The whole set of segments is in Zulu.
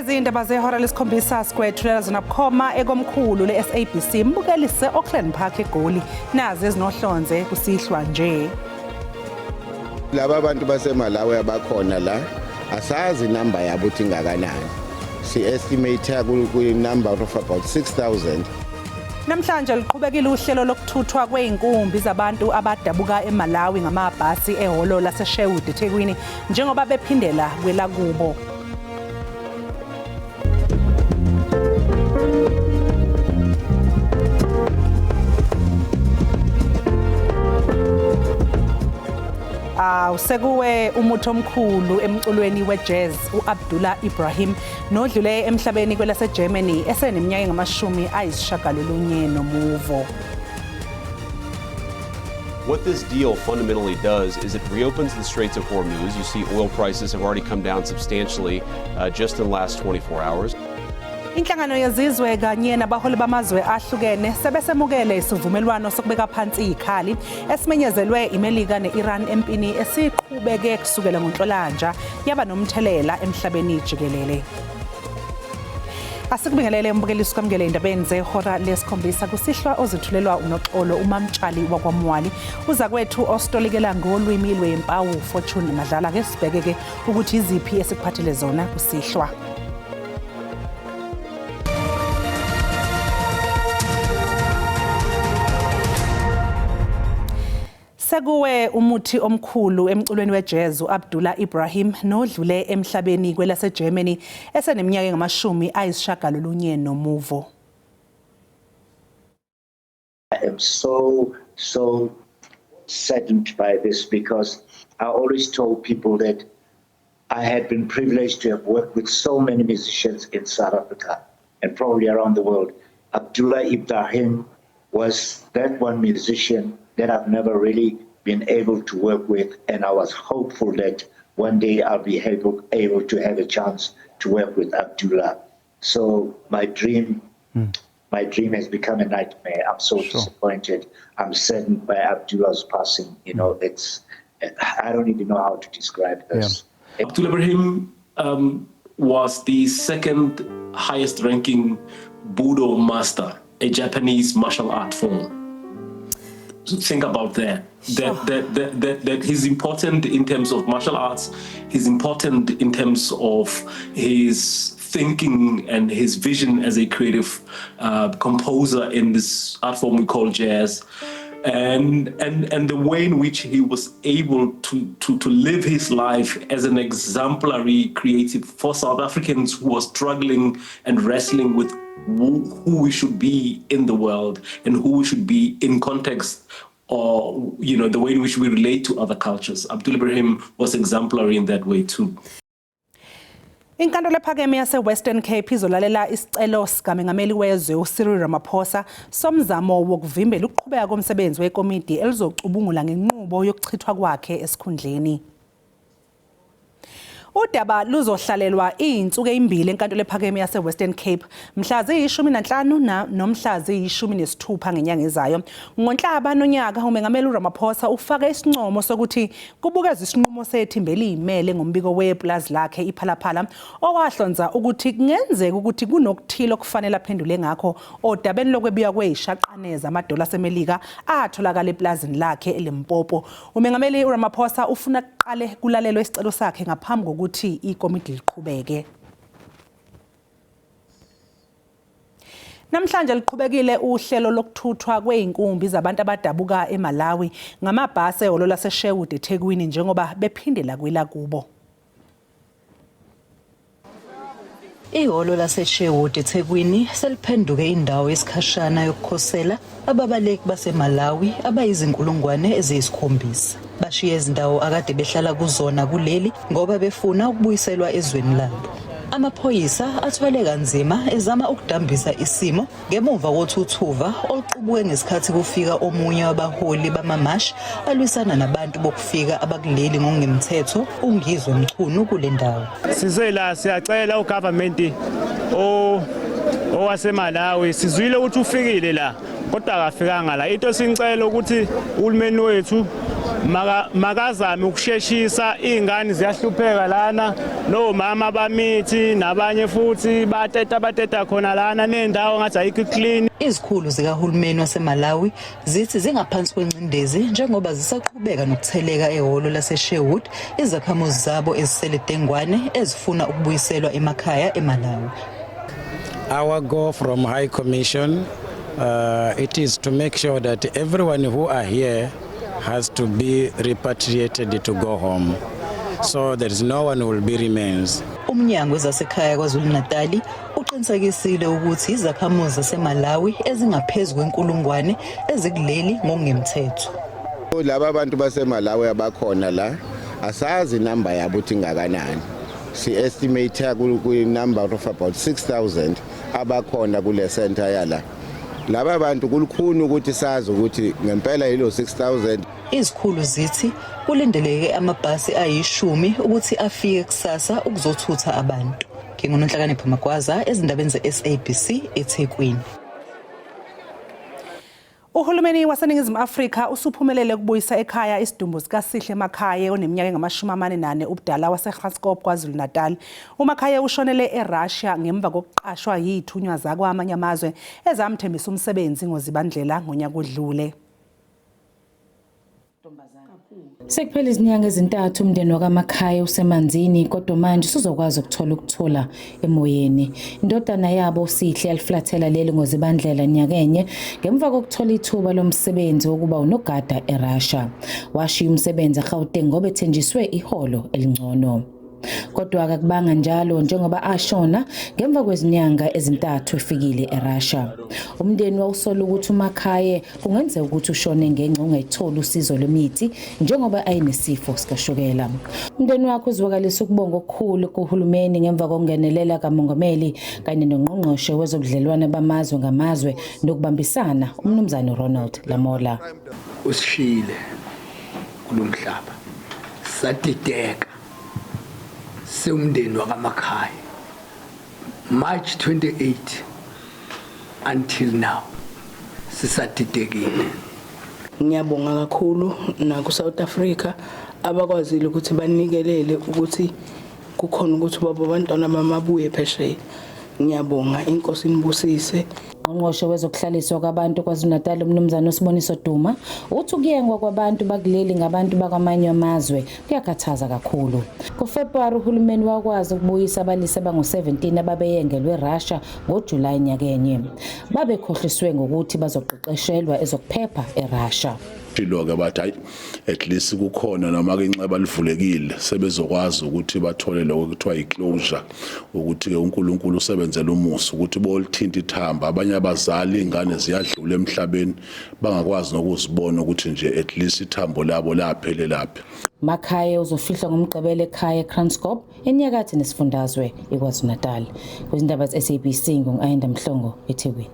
Lezi indaba zehora lesikhombisa sikwethulela zona bukhoma ekomkhulu le-SABC mbukelise Auckland Park eGoli nazi ezinohlonze kusihlwa nje. Laba abantu baseMalawi abakhona la asazi inamba yabo ukuthi ingakanani. Si-estimate ku-number of about 6,000. Namhlanje liqhubekile uhlelo lokuthuthwa kweinkumbi zabantu abadabuka eMalawi ngamabhasi ehholo laseSherwood eThekwini njengoba bephindela kwelakubo. Sekuwe umuthi omkhulu emculweni wejazz uAbdullah Ibrahim nodlule emhlabeni kwelaseGermany eseneminyaka engu-90 What this deal fundamentally does is it reopens the Straits of Hormuz. You see oil prices have already come down substantially just in the last 24 hours. Inhlangano yezizwe kanye nabaholi bamazwe ahlukene sebesemukele isivumelwano sokubeka phansi izikhali esimenyezelwe iMelika neIran empini esiqhubeke kusukela ngoNhlolanja yaba nomthelela emhlabeni jikelele. Asikubingelele mbukeliso kwamukele indabeni zehora lesikhombisa kusihlwa ozithulelwa uNoxolo uMamtshali wakwaMwali uza kwethu ostolikela ngolwimi lwempawu Fortune Madlala ke sibheke ukuthi iziphi esikuphathele zona kusihlwa. Sekuwe umuthi omkhulu emculweni wejazz uAbdullah Ibrahim nodlule emhlabeni kwelaseGermany eseneminyaka engu-90. I am so saddened by this because I always told people that I had been privileged to have worked with so many musicians in South Africa and probably around the world. Abdullah Ibrahim was that one musician that I've never really been able to work with, and I was hopeful that one day I'll be able to have a chance to work with Abdullah. So my dream has become a nightmare. I'm so disappointed. I'm saddened by Abdullah's passing. You know, I don't even know how to describe this. Yeah. Abdullah Ibrahim was the second highest ranking Budo master, a Japanese martial art form. Think about that. That he's important in terms of martial arts. He's important in terms of his thinking and his vision as a creative composer in this art form we call jazz, and the way in which he was able to live his life as an exemplary creative for South Africans who are struggling and wrestling with who we should be in the world and who we should be in context, or the way in which we relate to other cultures. Abdullah Ibrahim was exemplary in that way too. Inkantolo ephakeme yase-Western Cape izolalela isicelo sikaMengameli wezwe uCyril Ramaphosa somzamo wokuvimbela ukuqhubeka komsebenzi wekomidi elizocubungula ngenqubo yokuchithwa kwakhe esikhundleni. Udaba luzohlalelwa izinsuku ezimbili enkantolo ephakeme yase-Western Cape mhla ziyi-15 nomhla ziyi-16 ngenyanga ezayo. NgoNhlaba nonyaka uMengameli uRamaphosa ufake isincomo sokuthi kubukezwe isinqumo sethimba eliyimele ngombiko weplazi lakhe iPhalaphala owahlonza ukuthi kungenzeka ukuthi kunokuthile okufanele aphendule ngakho odabeni lokwebiwa kwezishaqaneza amadola aseMelika atholakala eplazini lakhe eLimpopo. uMengameli uRamaphosa ufuna kuqale kulalelwe isicelo sakhe ngaphambi kokuthi ikomiti liqhubeke. Namhlanje liqhubekile uhlelo lokuthuthwa kweinkumbi zabantu abadabuka eMalawi ngamabhasi ehholo laseSherwood eThekwini njengoba bephindela kwelakubo. Ihholo laseSherwood eThekwini seliphenduke indawo yesikhashana yokukhosela ababaleki baseMalawi abayizinkulungwane eziyisi-7. Bashiya izindawo akade behlala kuzona kuleli ngoba befuna ukubuyiselwa ezweni labo. Amaphoyisa athwele kanzima ezama ukudambisa isimo ngemuva kothuthuva oluqubuke ngesikhathi kufika omunye wabaholi bamamashi alwisana nabantu bokufika abakuleli ngokungemthetho uNgizwe Mchunu kule ndawo. Size la siyacela ugovernment owaseMalawi sizwile ukuthi ufikile la kodwa akafikanga la. Into singicela ukuthi uhulumeni wethu makazame ukusheshisa izingane ziyahlupheka lana nomama bamithi nabanye futhi bateta khona lana nendawo ngathi ayikho clean. Izikhulu zikahulumeni waseMalawi zithi zingaphansi kwencindezi njengoba zisaqhubeka nokutheleka ehholo laseSherwood izakhamuzi zabo ezisele Dengwane ezifuna ukubuyiselwa emakhaya eMalawi. Our goal from High Commission it is to make sure that everyone who are here has to be repatriated to go home. So there is no one who will be remains. Umnyango wezasekhaya KwaZulu-Natal uqinisekisile ukuthi izakhamuzi zaseMalawi ezingaphezulu kwenkulungwane ezikuleli ngokungemthetho. Laba bantu baseMalawi abakhona la asazi inamba yabo ukuthi ingakanani. Si estimate ku number of about 6,000 abakhona kule center yala. Laba bantu kulukhuni ukuthi sazi ukuthi ngempela yilo 6,000. Izikhulu zithi kulindeleke amabhasi ayi10 ukuthi afike kusasa ukuzothutha abantu. NginguNonhlakanipho Magwaza ezindabeni zeSABC eThekwini. Uhulumeni waseNingizimu Afrika usuphumelele ukubuyisa ekhaya isidumbu sikaSihle Makhaye oneminyaka engama-44 ubudala waseGraskop KwaZulu-Natal. uMakhaye ushonele eRussia ngemva kokuqashwa yithunywa zakwamanye amazwe ezamthembisa umsebenzi ngoZibandlela ngonyaka odlule. Sekuphela izinyanga ezintathu umndeni wakaMakhaye usemanzini kodwa manje usuzokwazi ukuthola emoyeni. Indodana yabo uSihle aliflathela leli ngoZibandlela nyakenye ngemva kokuthola ithuba lomsebenzi wokuba unogada eRussia. Washiya umsebenzi eGauteng ngoba ethenjiswe iholo elingcono. Kodwa akakubanga njalo njengoba ashona ngemva kwezinyanga ezintathu efikile eRussia. Umndeni wawusola ukuthi uMakhaye kungenzeka ukuthi ushone ngenxa ungayitholi usizo lwemithi njengoba ayinesifo sikashukela. Umndeni wakhe uzwakalisa ukubonga okukhulu kuhulumeni ngemva kokungenelela kamongameli kanye nongqongqoshe wezobudlelwane bamazwe ngamazwe nokubambisana uMnumzane Ronald Lamola. Usishile kulomhlaba sadideka umndeni wakaMakhaye March 28 until now sisadidekile. Ngiyabonga kakhulu naku South Africa abakwazile ukuthi banikelele ukuthi kukhona ukuthi baba abantwana bamabuye phesheya. Ngiyabonga inkosi inibusise. Ungqongqoshe wezokuhlaliswa kwabantu KwaZulu-Natal uMnumzane uSiboniso Duma uthi ukuyengwa kwabantu bakuleli ngabantu bakwamanye amazwe kuyakhathaza kakhulu. KuFebruary uhulumeni wakwazi ukubuyisa abalise abangu-17 ababeyengelwe eRussia ngoJulayi nyakenye. Babekhohliswe ngokuthi bazoqeqeshelwa ezokuphepha eRussia. Loke bathi hayi at least kukhona noma ke inceba livulekile sebezokwazi ukuthi bathole lokho kuthiwa iclosure ukuthi ke uNkulunkulu usebenzele umusa ukuthi bolithinta ithamba abanye abazali ingane ziyadlula emhlabeni bangakwazi nokuzibona ukuthi nje at least ithambo labo laphele lapha. Makhaye uzofihlwa ngomgqibelo ekhaya eKranskop enyakatho nesifundazwe eKwaZulu-Natal. Kwizindaba zeSABC ngu-Ayanda Mhlongo eThekwini.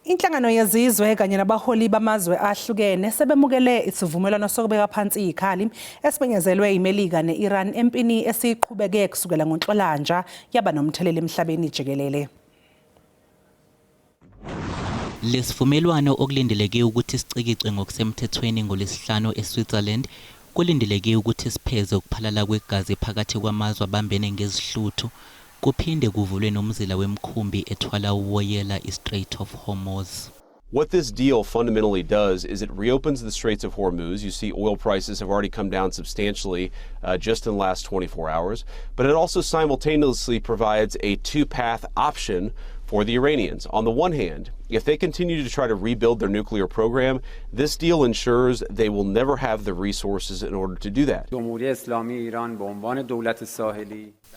Inhlangano yezizwe kanye nabaholi bamazwe ahlukene sebemukele isivumelwano sokubeka phansi izikhali esipenyezelwe iMelika neIran empini esiqhubeke kusukela ngoNhlolanja yaba nomthelela emhlabeni jikelele. Lesivumelwano okulindeleke ukuthi sicikicwe ngokusemthethweni ngolesihlanu eSwitzerland kulindeleke ukuthi sipheze ukuphalala kwegazi phakathi kwamazwe abambene ngezihluthu kuphinde kuvulwe nomzila wemkhumbi ethwala uwoyela iStrait of Hormuz. What this deal fundamentally does is it reopens the Straits of Hormuz. You see oil prices have already come down substantially just in the last 24 hours, but it also simultaneously provides a two-path option for the Iranians. On the one hand, if they continue to try to rebuild their nuclear program, this deal ensures they will never have the resources in order to do that.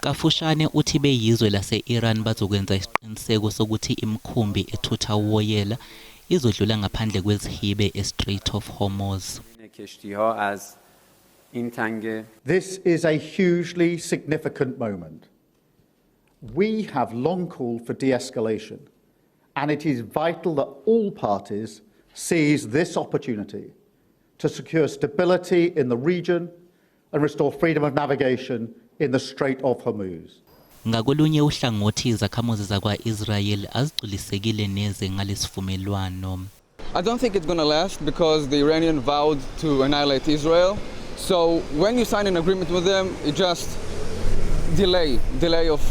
Kafushane uthi beyizwe lase-Iran bazokwenza isiqiniseko sokuthi imkhumbi ethutha uwoyela izodlula ngaphandle kwezihibe eStrait of Hormuz. This is a hugely significant moment. We have long called for de-escalation, and it is vital that all parties seize this opportunity to secure stability in the region and restore freedom of navigation in the Strait of Hormuz. Ngakolunye uhlangothi izakhamuzi zakwa-Israel azigculisekile neze ngalesivumelwano. I don't think it's going to last because the Iranian vowed to annihilate Israel. So when you sign an agreement with them, it just delay of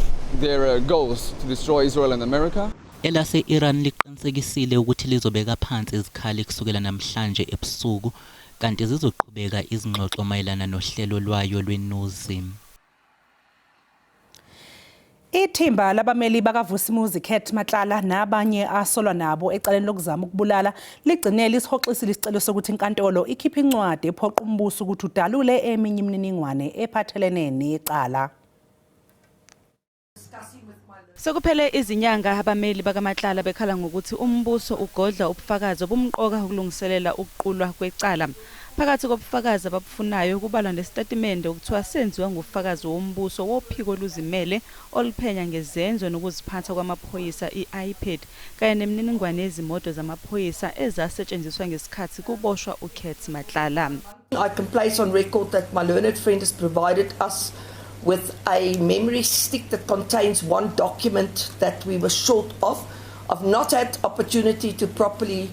their goals to destroy Israel and America. Elase-Iran liqinisekisile ukuthi lizobeka phansi izikhali kusukela namhlanje ebusuku kanti zizoqhubeka izingxoxo mayelana nohlelo lwayo lwenuzi. Ithimba labameli bakaVusimuzi Khet Matlala nabanye asolwa nabo ecaleni lokuzama ukubulala ligcinele isihoxisile isicelo sokuthi inkantolo ikhiphe incwadi ephoqa umbuso ukuthi udalule eminye imininingwane ephathelene necala. Sekuphele izinyanga abameli bakaMatlala bekhala ngokuthi umbuso ugodla ubufakazi obumqoka ukulungiselela ukuqulwa kwecala. Phakathi kobufakazi ababufunayo kubalwa nesitatimende okuthiwa senziwa ngufakazi wombuso wophiko oluzimele oluphenya ngezenzo nokuziphatha kwamaphoyisa i-iPad kanye nemininingwane yezimoto zamaphoyisa ezasetshenziswa ngesikhathi kuboshwa uKhet Matlala. I can place on record that my learned friend has provided us with a memory stick that contains one document that we were short of. I've not had opportunity to properly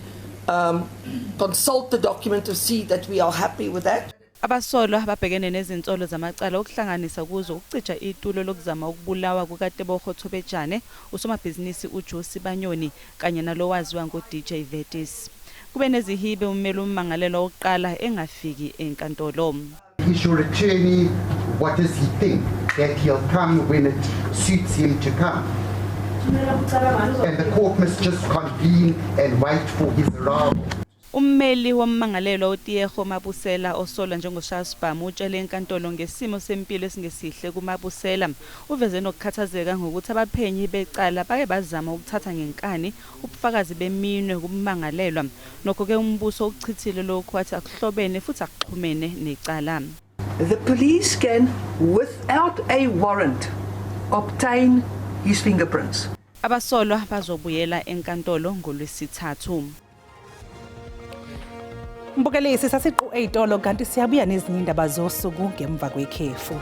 consult the document to see that we are happy with that. Abasolwa ababhekene nezinsolo zamacala okuhlanganisa kuzo ukucija itulo lokuzama ukubulawa kukaTebogo Thobejane, usomabhizinisi uJosi Banyoni kanye nalowaziwa ngoDJ Vetis. Kube nezihibe ummeli ummangalelwa oqala engafiki enkantolo. He should return. What does he think? That he'll come when it suits him to come. And the court must just convene and wait for his arrival. Ummeli wommangalelwa uTiego Mabusela osolwa njengoShasbam utshele enkantolo ngesimo sempilo esingesihle kuMabusela. Uveze nokukhathazeka ngokuthi abaphenyi becala bake bazama ukuthatha ngenkani ubufakazi beminwe kummangalelwa. Nokho ke umbuso ukuchithile lokho wathi akuhlobene futhi akuxhumene necala. The police can, without a warrant, obtain his fingerprints. Abasolwa bazobuyela enkantolo ngolwesithathu. Mbukelisi sasiqu eyitolo kanti siyabuya nezinye indaba zosuku ngemva kwekhefu.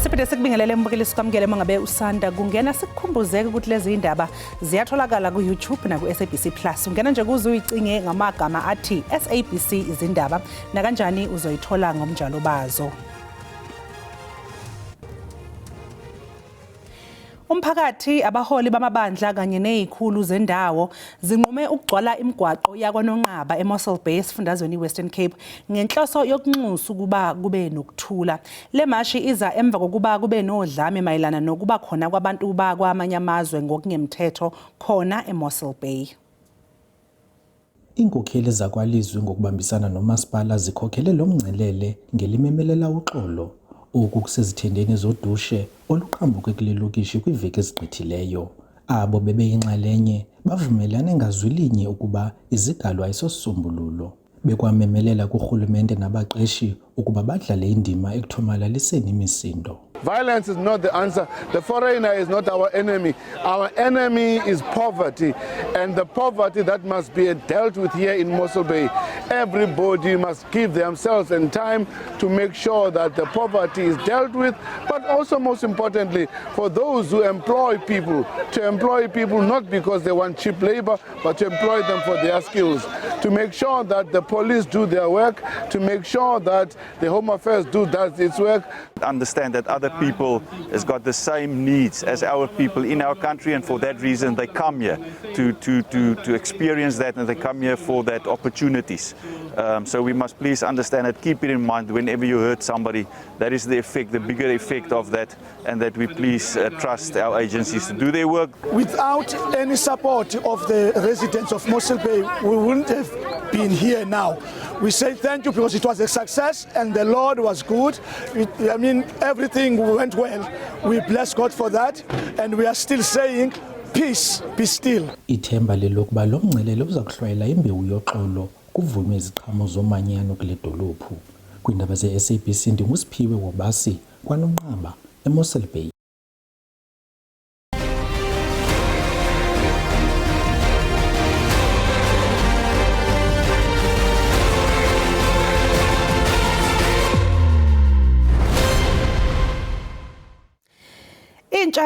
Siphinde sikubingelele mbukeli sikwamukele mangabe usanda kungena sikukhumbuzeke ukuthi lezi indaba ziyatholakala ku YouTube na ku SABC Plus. Ungena nje kuze uyicinge ngamagama athi SABC izindaba na kanjani uzoyithola ngomnjalo bazo. Umphakathi abaholi bamabandla kanye nezikhulu zendawo zinqume ukugcwala imigwaqo yakwaNonqaba eMossel Bay esifundazweni iWestern Cape ngenhloso yokunxusa ukuba kube nokuthula. Le mashi iza emva kokuba kube nodlame mayelana nokuba khona kwabantu bakwamanye amazwe ngokungemthetho khona eMossel Bay. Inkokheli zakwalizwi ngokubambisana nomasipala zikhokhele lo mngcelele ngelimemelela uxolo okusezithendeni zodushe oluqhambuke kulelokishi kwiveki ezigqithileyo. Abo bebeyinxalenye bavumelane ngazwilinye ukuba izigalo ayisosisombululo. Bekwamemelela kurhulumente nabaqeshi ukuba badlale indima ekuthomalaliseni imisindo. Violence is not the answer. The foreigner is not our enemy. Our enemy is poverty, and the poverty that must be dealt with here in Mossel Bay. Everybody must give themselves and time to make sure that the poverty is dealt with, but also most importantly, for those who employ people, to employ people not because they want cheap labor, but to employ them for their skills, to make sure that the police do their work, to make sure that the Home Affairs does its work. Understand that other people has got the same needs as our people in our country, and for that reason they come here to experience that, and they come here for that opportunities. So we must please understand it, keep it in mind whenever you hurt somebody. That is the effect, the bigger effect of that, and that we please trust our agencies to do their work. Without any support of the residents of Mossel Bay, we wouldn't have been here now. We say thank you because it was a success and the Lord was good. Everything went well. We bless God for that, and we are still saying peace, be still. Ithemba lelokuba lo mngcelele uza kuhlwayela imbewu yoxolo kuvunywe iziqhamo zomanyano kule dolophu. Kwindaba ze-SABC ndingusiphiwe wobasi kwaNonqaba eMossel Bay.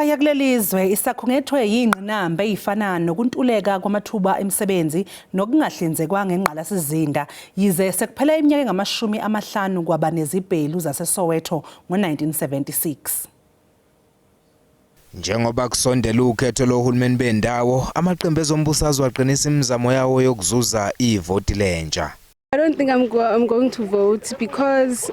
Intsha yakulelizwe isakhungethwe yingqinamba ezifana nokuntuleka kwamathuba emisebenzi nokungahlinzekwa ngengqalasizinda yize sekuphela iminyaka engamashumi amahlanu kwaba nezibhelu zaseSoweto ngo-1976. Njengoba kusondela ukhetho lohulumeni bendawo, amaqembu ezombusazwe aqinisa imizamo yawo yokuzuza ivoti lentsha. I don't think I'm going to vote because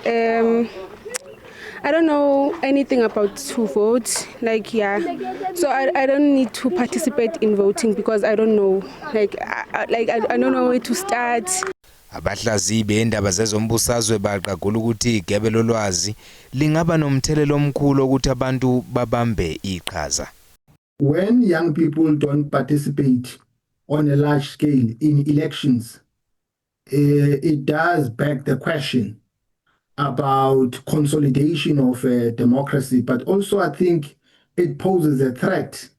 I don't know anything about to vote, so I don't need to participate in voting because I don't know, I don't know where to start. Abahlaziyi beindaba zezombusazwe baqagula ukuthi igebe lolwazi lingaba nomthelelo omkhulu ukuthi abantu babambe iqhaza. When young people don't participate on a large scale in elections, it does beg the question about consolidation of democracy, but also I think it poses a threat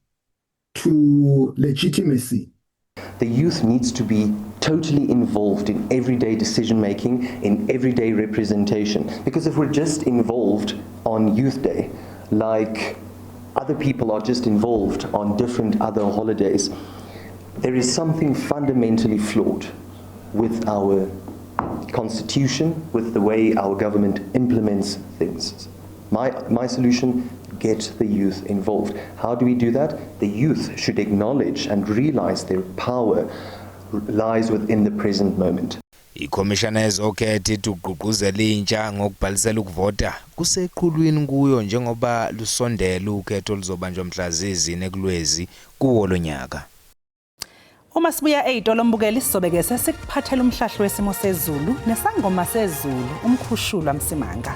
to legitimacy. The youth needs to be totally involved in everyday decision making, in everyday representation. Because if we're just involved on Youth Day, like other people are just involved on different other holidays, there is something fundamentally flawed with our constitution, with the way our government implements things. My solution, get the youth involved. How do we do that? The youth should acknowledge and realize their power lies within the present moment. Ikhomishana ezokhetha igqugquzela intsha ngokubhalisela ukuvota kuseqhulwini kuyo njengoba lusondela ukhetho luzobanjwa mhla zezine kuLwezi kuwo lonyaka. Uma sibuya eyitolo mbukeli sisobeke sesikuphathela umhlahlo wesimo sezulu nesangoma sezulu umkhushulwa Msimanga.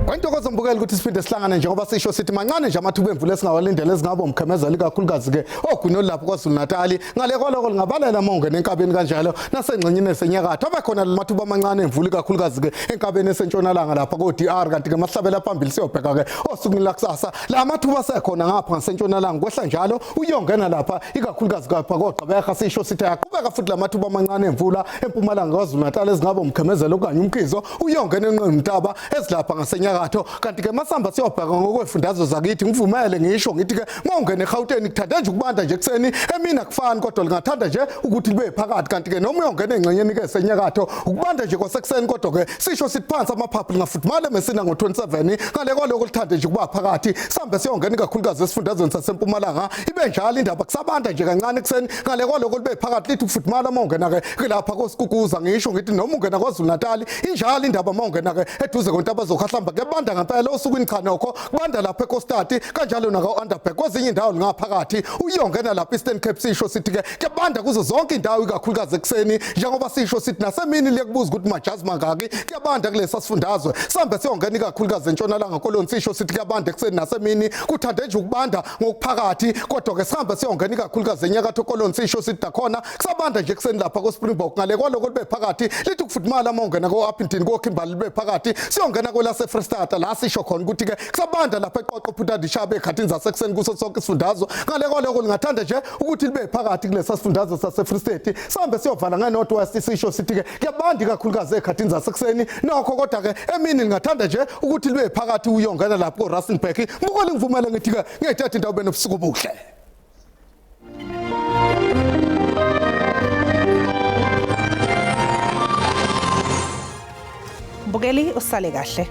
Kwantokozo mbukeli ukuthi siphinde sihlangane njengoba sisho sithi mancane nje amathuba emvula esingawalindele ezingaba umkhemezelo kakhulukazi ke ogwini lapho kwaZulu Natal ngale kwaloko lingabalela mongene enkabeni kanjalo nasengxenyeni esenyakatho abakhona amathuba amancane emvula kakhulukazi ke enkabeni esentshonalanga lapha ko DR kanti ke mahlabela phambili siyobheka ke osukwini lakusasa la amathuba asekhona ngapha ngasentshonalanga kwehla njalo uyongena lapha ikakhulukazi kapha koGqeberha sisho sithi ayaqhubeka futhi la amathuba amancane emvula empumalanga kwaZulu Natal ezingaba umkhemezelo okanye umkhizo uyongena enqemntaba ezilapha ngasenyakatho kanti ke masamba siyobheka ngokwefundazwe zakithi ngivumele ngisho ngithi ke mawungena eGauteng kuthanda nje ukubanda nje kuseni emini akufani kodwa lingathanda nje ukuthi libe phakathi kanti ke noma uyongena engxenyeni ke senyakatho ukubanda nje kwasekuseni kodwa ke sisho sithi phansi amaphaphu lingafuthumala mesina ngo27 ngale kwaloko lithanda nje kuba phakathi sambe siyongena kakhulukazi esifundazweni sasempumalanga ibe njalo indaba kusabanda nje kancane kuseni ngale kwaloko libe phakathi lithi ukufuthumala mawungena ke lapha koSikukuza ngisho ngithi noma ungena kwaZulu Natal injalo indaba mawungena ke eduze kontaba zokahlamba ke banda ngempela osukwini cha nokho kubanda lapha eCostati kanjalo naka Underberg kwezinye indawo lingaphakathi uyongena lapha eStern Cape sisho sithi ke kuyabanda kuzo zonke indawo ikakhulukazi ekseni njengoba sisho sithi nasemini liyakubuza ukuthi majazi mangaki kuyabanda kulesa sifundazwe sambe siyongena ikakhulukazi entshonalanga koloni sisho sithi kuyabanda ekseni nasemini kuthande nje ukubanda ngokuphakathi kodwa ke sihambe siyongena ikakhulukazi enyakatho koloni sisho sithi khona kusabanda nje ekseni lapha koSpringbok ngale kwaloko libe phakathi lithi ukufuthumala mongena koAppington koKimberley libe phakathi siyongena kwelase Freestata la sisho khona ukuthi ke kusabanda lapha eQoqo Phutha Dishabe ekhathini zasekuseni kuso sonke isifundazwe ngale kwaloko lingathanda nje ukuthi libe phakathi kulesa sifundazwe saseFree State sambe siyovala ngeNorth West sisho sithi ke kuyabandi kakhulukazi ekhathini zasekuseni nokho kodwa ke emini lingathanda nje ukuthi libe phakathi uyongena lapho koRustenburg mbukole ngivumela ngithi ke ngiyithatha indawo benobusuku obuhle. Mbukeli usale kahle.